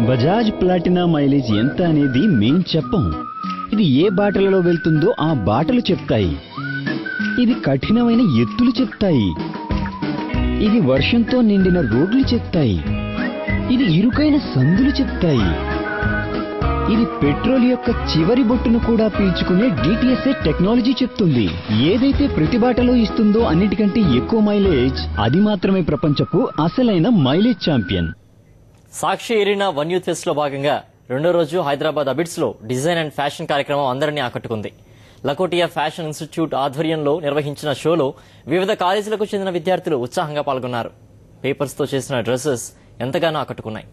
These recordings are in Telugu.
బజాజ్ ప్లాటినా మైలేజ్ ఎంత అనేది మేం చెప్పం. ఇది ఏ బాటలలో వెళ్తుందో ఆ బాటలు చెప్తాయి. ఇది కఠినమైన ఎత్తులు చెప్తాయి. ఇది వర్షంతో నిండిన రోడ్లు చెప్తాయి. ఇది ఇరుకైన సందులు చెప్తాయి. ఇది పెట్రోల్ యొక్క చివరి బొట్టును కూడా పీల్చుకునే DTSA టెక్నాలజీ చెప్తుంది. ఏదైతే ప్రతి బాటలో ఇస్తుందో అన్నిటికంటే ఎక్కువ మైలేజ్, అది మాత్రమే ప్రపంచపు అసలైన మైలేజ్ ఛాంపియన్. సాక్షి ఎరీనా వన్ యూత్ ఫెస్ట్ లో భాగంగా రెండో రోజు హైదరాబాద్ అబిడ్స్ లో డిజైన్ అండ్ ఫ్యాషన్ కార్యక్రమం అందరినీ ఆకట్టుకుంది. లకోటియా ఫ్యాషన్ ఇన్స్టిట్యూట్ ఆధ్వర్యంలో నిర్వహించిన షోలో వివిధ కాలేజీలకు చెందిన విద్యార్థులు ఉత్సాహంగా పాల్గొన్నారు. పేపర్స్ తో చేసిన డ్రెస్సెస్ ఎంతగానో ఆకట్టుకున్నాయి.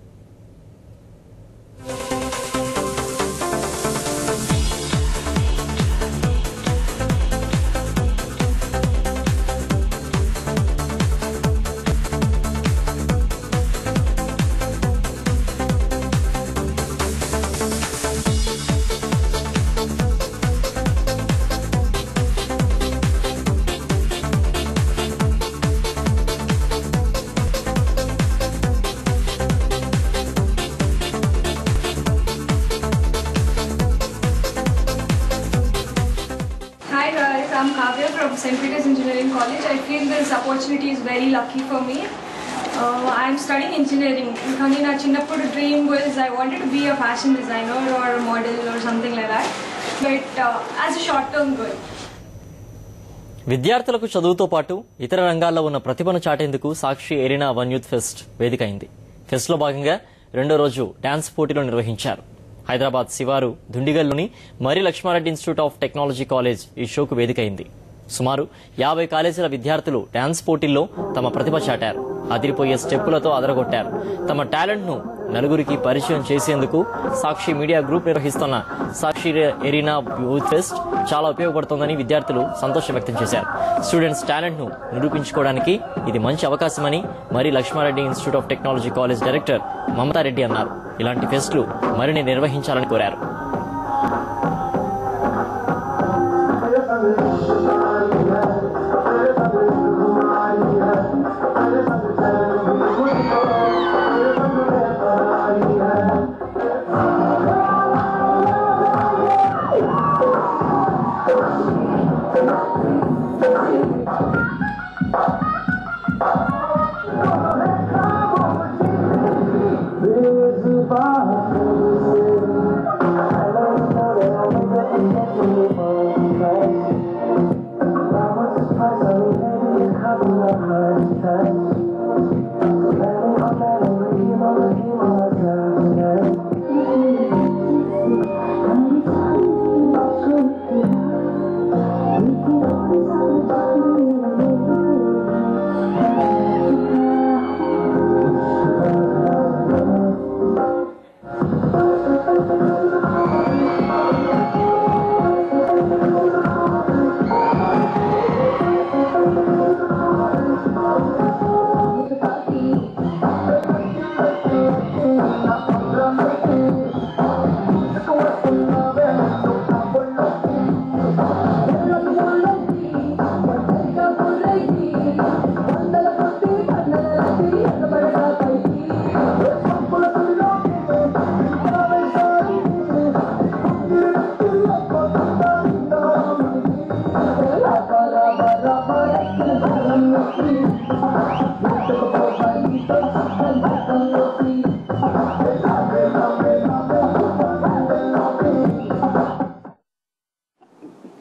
I'm Kavya from St. Peter's Engineering College. I feel this opportunity is very lucky for me. I'm studying engineering. Kani na chinnappudu dream was I wanted to be a fashion designer or a model or something like that. But as a short-term goal. విద్యార్థులకు చదువుతో పాటు ఇతర రంగాల్లో ఉన్న ప్రతిభను చాటేందుకు సాక్షి ఎరీనా వన్ యూత్ ఫెస్ట్ వేదిక అయింది. ఫెస్ట్ లో భాగంగా రెండో రోజు డాన్స్ పోటీలు నిర్వహించారు. హైదరాబాద్ శివారు దుండిగల్లోని Marri Laxma Reddy institute of technology college ఈ షోకు వేదికైంది. సుమారు 50 కాలేజీల విద్యార్థులు డాన్స్ పోటీల్లో తమ ప్రతిభ చాటారు. అదిరిపోయే స్టెప్పులతో అదరగొట్టారు. తమ టాలెంట్ ను నలుగురికి పరిచయం చేసేందుకు సాక్షి మీడియా గ్రూప్ నిర్వహిస్తున్న సాక్షి ఎరీనా యూత్ ఫెస్ట్ చాలా ఉపయోగపడుతోందని విద్యార్థులు సంతోషం వ్యక్తం చేశారు. స్టూడెంట్స్ టాలెంట్ ను నిరూపించుకోవడానికి ఇది మంచి అవకాశమని Marri Laxma Reddy institute of technology college director Mamatha Reddy అన్నారు. ఇలాంటి ఫెస్టులు మరిన్ని నిర్వహించాలని కోరారు.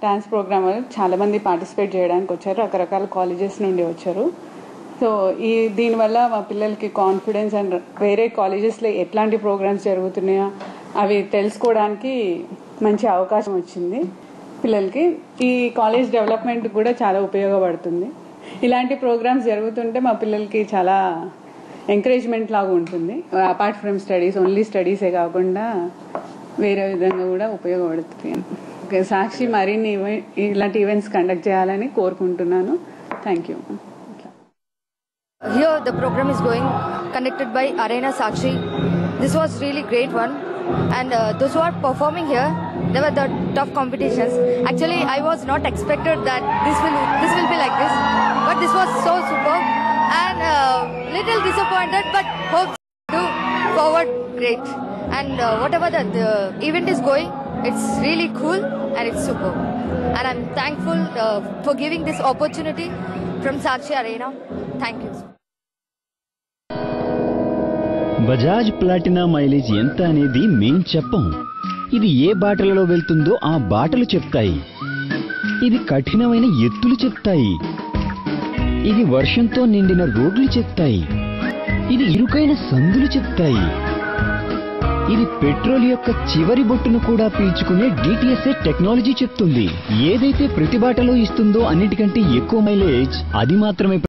డాన్స్ ప్రోగ్రామ్ చాలామంది పార్టిసిపేట్ చేయడానికి వచ్చారు. రకరకాల కాలేజెస్ నుండి వచ్చారు. సో దీనివల్ల మా పిల్లలకి కాన్ఫిడెన్స్ అండ్ వేరే కాలేజెస్లో ఎట్లాంటి ప్రోగ్రామ్స్ జరుగుతున్నాయో అవి తెలుసుకోవడానికి మంచి అవకాశం వచ్చింది పిల్లలకి. ఈ కాలేజ్ డెవలప్మెంట్ కూడా చాలా ఉపయోగపడుతుంది. ఇలాంటి ప్రోగ్రామ్స్ జరుగుతుంటే మా పిల్లలకి చాలా ఎంకరేజ్మెంట్ లాగా ఉంటుంది. అపార్ట్ ఫ్రమ్ స్టడీస్, ఓన్లీ స్టడీసే కాకుండా వేరే విధంగా కూడా ఉపయోగపడుతుంది. సాక్షి మరిన్ని ఇలాంటి ఈవెంట్స్ కండక్ట్ చేయాలని కోరుకుంటున్నాను. Thank you. Here the program is going conducted by Arena Sakshi. This was really great one, and those who are performing here, there were the tough competitions. Actually, I was not expected that this will be like this, but this was so superb and little disappointed, but hope to forward great. And whatever the event is going, it's really cool and it's superb. And I'm thankful for giving this opportunity from Sakshi Arena. Thank you. Bajaj Platina mileage ఎంత అనేది మేం చెప్పం. ఇది ఏ బాటలలో వెళ్తుందో ఆ బాటలు చెప్తాయి. ఇది కఠినమైన ఎత్తులు చెప్తాయి. ఇది వర్షంతో నిండిన రోడ్లు చెప్తాయి. ఇది ఇరుకైన సందులు చెప్తాయి. ఇది పెట్రోల్ యొక్క చివరి బొట్టును కూడా పీల్చుకునే DTSA టెక్నాలజీ చెప్తుంది. ఏదైతే ప్రతి బాటలో ఇస్తుందో అన్నిటికంటే ఎక్కువ మైలేజ్ అది మాత్రమే